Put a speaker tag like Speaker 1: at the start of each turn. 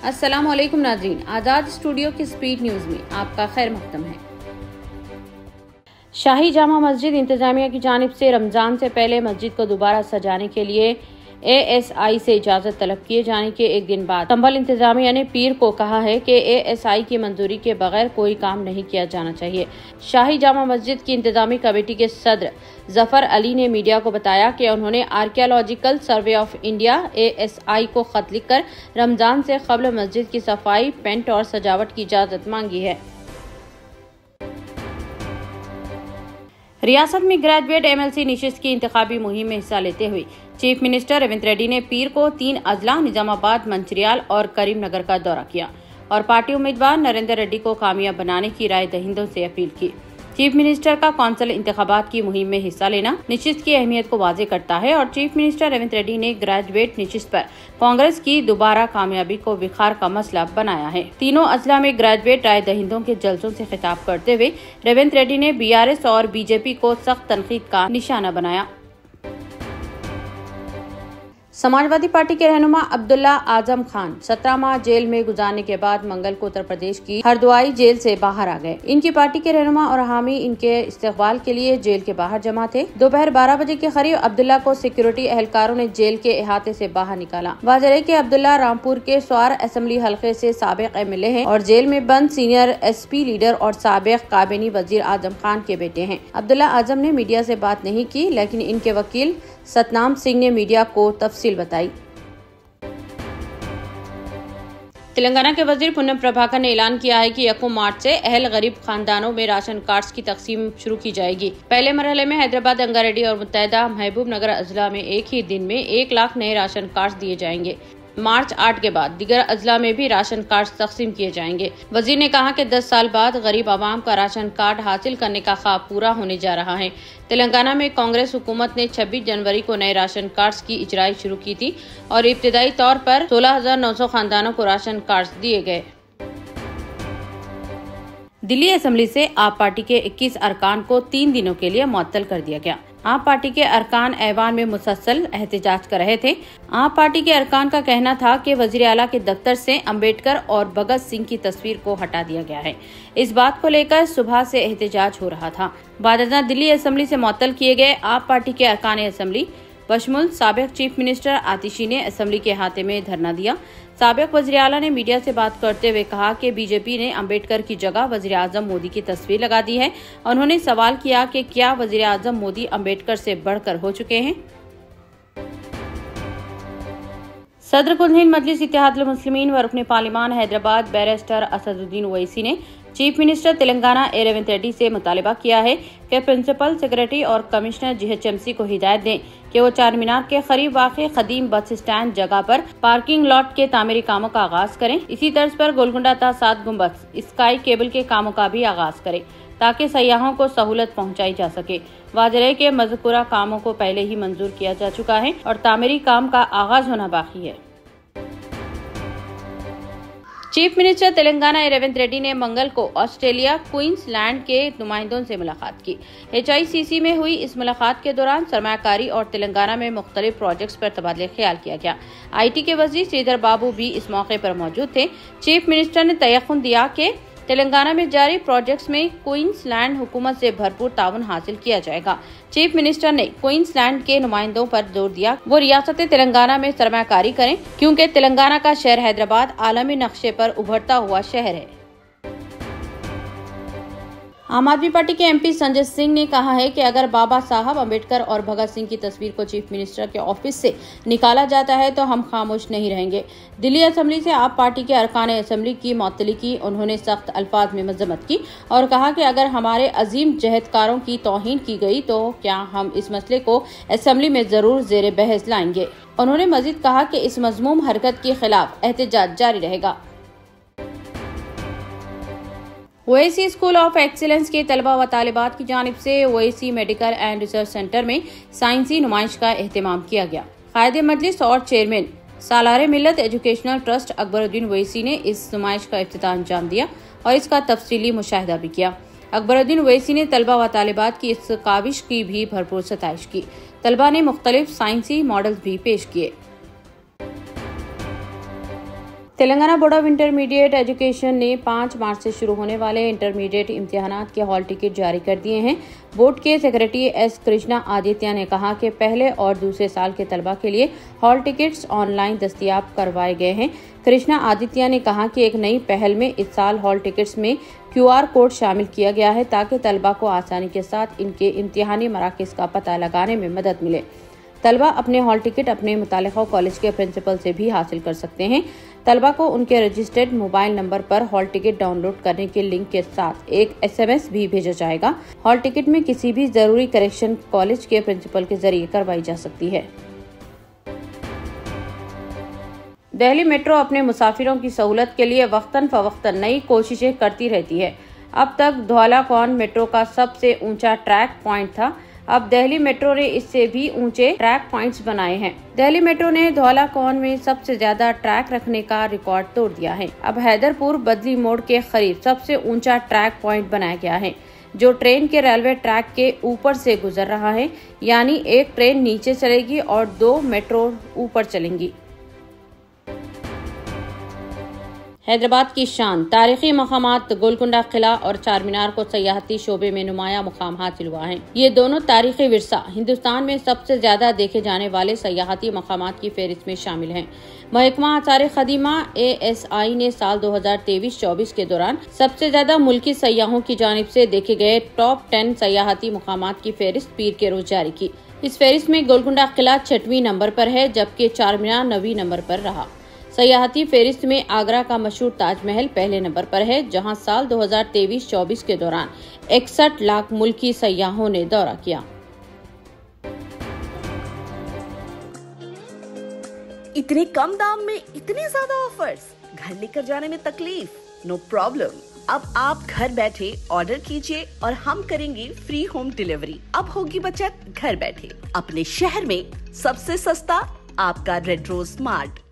Speaker 1: अस्सलाम वालेकुम नाज़रीन, आज़ाद स्टूडियो की स्पीड न्यूज़ में आपका खैर मक़दम है। शाही जामा मस्जिद इंतजामिया की जानिब से रमज़ान से पहले मस्जिद को दोबारा सजाने के लिए ASI से इजाज़त तलब किए जाने के एक दिन बाद संभल इंतजामिया ने पीर को कहा है कि ASI की मंजूरी के बगैर कोई काम नहीं किया जाना चाहिए। शाही जामा मस्जिद की इंतजामी कमेटी के सदर जफर अली ने मीडिया को बताया कि उन्होंने archaeological survey of India ASI को खत लिखकर रमजान से कबल मस्जिद की सफाई, पेंट और सजावट की इजाज़त मांगी है। रियासत में ग्रेजुएट MLC निशिस्त की इंतखाबी मुहिम में हिस्सा लेते हुए चीफ मिनिस्टर रेवंत रेड्डी ने पीर को 3 अजला निजामाबाद, मंचिरियाल और करीमनगर का दौरा किया और पार्टी उम्मीदवार नरेंद्र रेड्डी को कामयाब बनाने की राय दहिंदों से अपील की। चीफ मिनिस्टर का कौंसिल इंतखाबात की मुहिम में हिस्सा लेना निशिस्त की अहमियत को वाज़ेह करता है और चीफ मिनिस्टर रेवंत रेड्डी ने ग्रेजुएट निशिस्त पर कांग्रेस की दोबारा कामयाबी को विखार का मसला बनाया है। तीनों अजला में ग्रेजुएट राय दहिंदों के जलसों से खिताब करते हुए रेवंत रेड्डी ने BRS और BJP को सख्त तनकीद का निशाना बनाया। समाजवादी पार्टी के रहनुमा अब्दुल्ला आजम खान 17 माह जेल में गुजारने के बाद मंगल को उत्तर प्रदेश की हरदोई जेल से बाहर आ गए। इनकी पार्टी के रहनुमा और हामी इनके इस्तकबाल के लिए जेल के बाहर जमा थे। दोपहर 12 बजे के करीब अब्दुल्ला को सिक्योरिटी एहलकारों ने जेल के अहाते से बाहर निकाला। वाज़ेह है कि अब्दुल्ला रामपुर के स्वार असेंबली हल्के से साबिक MLA हैं और जेल में बंद सीनियर SP लीडर और साबिक काबीनी वजीर आजम खान के बेटे हैं। अब्दुल्ला आजम ने मीडिया से बात नहीं की, लेकिन इनके वकील सतनाम सिंह ने मीडिया को तफसील बताई। तेलंगाना के वजीर पुन्नम प्रभाकर ने ऐलान किया है कि 1 मार्च से अहल गरीब खानदानों में राशन कार्ड्स की तकसीम शुरू की जाएगी। पहले मरहले में हैदराबाद, रंगारेड्डी और मुत्तहदा महबूब नगर अजला में एक ही दिन में 1 लाख नए राशन कार्ड्स दिए जाएंगे। मार्च 8 के बाद दीगर अजला में भी राशन कार्ड तकसीम किए जाएंगे। वजीर ने कहा कि 10 साल बाद गरीब आवाम का राशन कार्ड हासिल करने का ख्वाब पूरा होने जा रहा है। तेलंगाना में कांग्रेस हुकूमत ने 26 जनवरी को नए राशन कार्ड्स की इजराई शुरू की थी और इब्तिदाई तौर पर 16,900 खानदानों को राशन कार्ड दिए गए। दिल्ली असेंबली से आप पार्टी के 21 अरकान को 3 दिनों के लिए मुअत्तल कर दिया गया। आप पार्टी के अरकान ऐवान में मुसलसल एहतजाज कर रहे थे। आप पार्टी के अरकान का कहना था कि वजीर आला के दफ्तर से अंबेडकर और भगत सिंह की तस्वीर को हटा दिया गया है। इस बात को लेकर सुबह से एहतजाज हो रहा था। बादशाह दिल्ली असेंबली से मुअत्तल किए गए आप पार्टी के अरकान असेंबली बशमुल साबिक चीफ मिनिस्टर आतिशी ने असेंबली के अहाते में धरना दिया। साबिक वज़ीर आला ने मीडिया से बात करते हुए कहा कि BJP ने अंबेडकर की जगह वज़ीर आज़म मोदी की तस्वीर लगा दी है। उन्होंने सवाल किया कि क्या वज़ीर आज़म मोदी अंबेडकर से बढ़कर हो चुके हैं। सदर कुल हिंद मजलिस इत्तेहादुल मुस्लिमीन व रुकन पार्लिमान हैदराबाद बैरिस्टर असदुद्दीन ओवैसी ने चीफ मिनिस्टर तेलंगाना रेवंत रेड्डी से मुतालिबा किया है कि प्रिंसिपल सेक्रेटरी और कमिश्नर GHMC को हिदायत दें कि वो चार मीनार के करीब वाक़े कदीम बस स्टैंड जगह पर पार्किंग लॉट के तामीरी कामों का आगाज करें। इसी तर्ज पर गोलकुंडा ता 7 गुंबद स्काई केबल के कामों का भी आगाज करें ताकि सयाहों को सहूलत पहुंचाई जा सके। वाज़ेह है कि मज़कूरा कामों को पहले ही मंजूर किया जा चुका है और तामीरी काम का आगाज होना बाकी है। चीफ मिनिस्टर तेलंगाना रेवंत रेड्डी ने मंगल को ऑस्ट्रेलिया क्वींसलैंड के नुमाइंदों से मुलाकात की। HICC में हुई इस मुलाकात के दौरान सरमायाकारी और तेलंगाना में मुख्तलिफ प्रोजेक्ट्स पर तबादले ख्याल किया गया। IT के वजीर श्रीधर बाबू भी इस मौके पर मौजूद थे। चीफ मिनिस्टर ने तयक़ुन दिया कि तेलंगाना में जारी प्रोजेक्ट्स में क्वींसलैंड हुकूमत से भरपूर ताउन हासिल किया जाएगा। चीफ मिनिस्टर ने क्वींसलैंड के नुमाइंदों पर जोर दिया वो रियासत तेलंगाना में सरमायाकारी करें, क्योंकि तेलंगाना का शहर हैदराबाद आलमी नक्शे पर उभरता हुआ शहर है। आम आदमी पार्टी के MP संजय सिंह ने कहा है कि अगर बाबा साहब अंबेडकर और भगत सिंह की तस्वीर को चीफ मिनिस्टर के ऑफिस से निकाला जाता है तो हम खामोश नहीं रहेंगे। दिल्ली असेंबली से आप पार्टी के अरकान असेंबली की मुअत्तली की उन्होंने सख्त अल्फाज में मजम्मत की और कहा कि अगर हमारे अजीम जहदकारों की तौहीन की गई तो क्या हम इस मसले को असेंबली में जरूर जेर बहस लाएंगे। उन्होंने मजीद कहा कि इस मजमूम हरकत के खिलाफ एहतजाज जारी रहेगा। ओवैसी स्कूल ऑफ एक्सीलेंस के तलबा व तालिबात की जानिब से Owaisi medical and research centre में साइंसी नुमाइश का एहतमाम किया गया। कायदे मजलिस और चेयरमैन सालारे मिल्लत एजुकेशनल ट्रस्ट अकबरुद्दीन ओवैसी ने इस नुमाइश का इफ्तिताह अंजाम दिया और इसका तफसीली मुशाहिदा भी किया। अकबरुद्दीन ओवैसी ने तलबा व तालिबात की इस काविश की भी भरपूर सताइश की। तलबा ने मुख्तलिफ साइंसी मॉडल्स भी पेश किए। Telangana board of intermediate education ने 5 मार्च से शुरू होने वाले इंटरमीडिएट इम्तिहानात के हॉल टिकट जारी कर दिए हैं। बोर्ड के सेक्रेटरी एस कृष्णा आदित्य ने कहा कि पहले और दूसरे साल के तलबा के लिए हॉल टिकट्स ऑनलाइन दस्तयाब करवाए गए हैं। कृष्णा आदित्य ने कहा कि एक नई पहल में इस साल हॉल टिकट्स में QR कोड शामिल किया गया है ताकि तलबा को आसानी के साथ इनके इम्तिहानी मराकज़ का पता लगाने में मदद मिले। तलबा अपने हॉल टिकट अपने मुतालिका कॉलेज के प्रिंसिपल से भी हासिल कर सकते हैं। तलबा को उनके रजिस्टर्ड मोबाइल नंबर पर हॉल टिकट डाउनलोड करने के लिंक के साथ एक SMS भी भेजा जाएगा। हॉल टिकट में किसी भी जरूरी करेक्शन कॉलेज के प्रिंसिपल के जरिए करवाई जा सकती है। दिल्ली मेट्रो अपने मुसाफिरों की सहूलत के लिए वक्तन फवक्तन नई कोशिशें करती रहती है। अब तक धौला कौन मेट्रो का सबसे ऊंचा ट्रैक पॉइंट था। अब दिल्ली मेट्रो ने इससे भी ऊंचे ट्रैक पॉइंट्स बनाए हैं। दिल्ली मेट्रो ने धौला कौन में सबसे ज्यादा ट्रैक रखने का रिकॉर्ड तोड़ दिया है। अब हैदरपुर बदली मोड़ के करीब सबसे ऊंचा ट्रैक पॉइंट बनाया गया है, जो ट्रेन के रेलवे ट्रैक के ऊपर से गुजर रहा है। यानी एक ट्रेन नीचे चलेगी और 2 मेट्रो ऊपर चलेंगी। हैदराबाद की शान तारीखी मकामात गोलकुंडा किला और चार मीनार को सयाहती शोबे में नुमाया मुकाम हासिल हुआ है। ये दोनों तारीखी विरसा हिंदुस्तान में सबसे ज्यादा देखे जाने वाले सयाहती मकामात की फहरिस्त में शामिल हैं। महकमा आसार खदीमा ASI ने साल 2023-24 के दौरान सबसे ज्यादा मुल्की सयाहों की जानिब से देखे गए टॉप 10 सयाहती मकामात की फहरिस्त पीर के रोज जारी की। इस फहरिस्त में गोलकुंडा किला 6वें नंबर पर है, जबकि चार मीनार 9वें नंबर पर रहा। सयाहती फहरिस्त में आगरा का मशहूर ताजमहल पहले नंबर पर है, जहां साल 2023-24 के दौरान 61 लाख मुल्की सयाहों ने दौरा किया।
Speaker 2: इतने कम दाम में इतने ज्यादा ऑफर्स, घर लेकर जाने में तकलीफ? No problem. अब आप घर बैठे ऑर्डर कीजिए और हम करेंगे फ्री होम डिलीवरी। अब होगी बचत घर बैठे। अपने शहर में सबसे सस्ता आपका रेड रोज स्मार्ट।